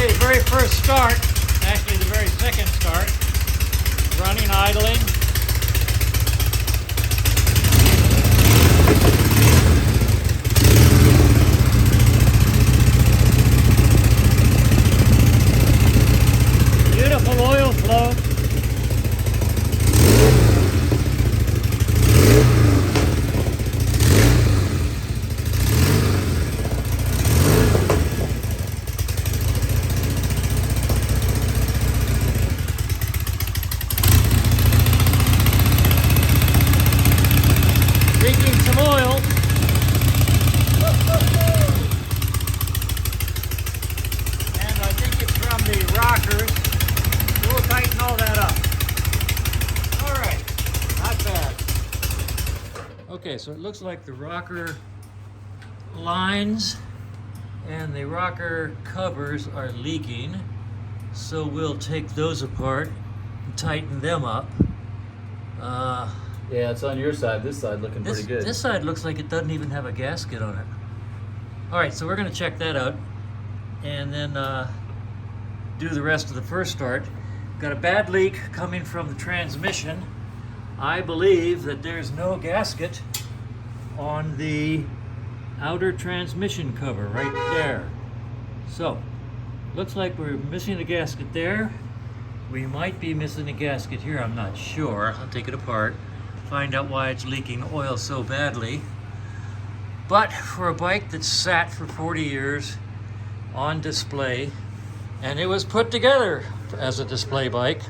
Okay, very first start, actually the very second start, running idling. Beautiful oil flow. Leaking some oil. And I think it's from the rockers. We'll tighten all that up. All right, not bad. Okay, so it looks like the rocker lines and the rocker covers are leaking. So we'll take those apart and tighten them up. Yeah, it's on your side. This side looking pretty good. This side looks like it doesn't even have a gasket on it. All right, so we're going to check that out and then do the rest of the first start. Got a bad leak coming from the transmission. I believe that there's no gasket on the outer transmission cover right there. So, looks like we're missing a gasket there. We might be missing a gasket here, I'm not sure. I'll take it apart, find out why it's leaking oil so badly. But for a bike that's sat for 40 years on display, and it was put together as a display bike,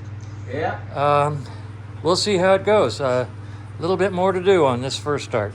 Yeah. we'll see how it goes. A little bit more to do on this first start.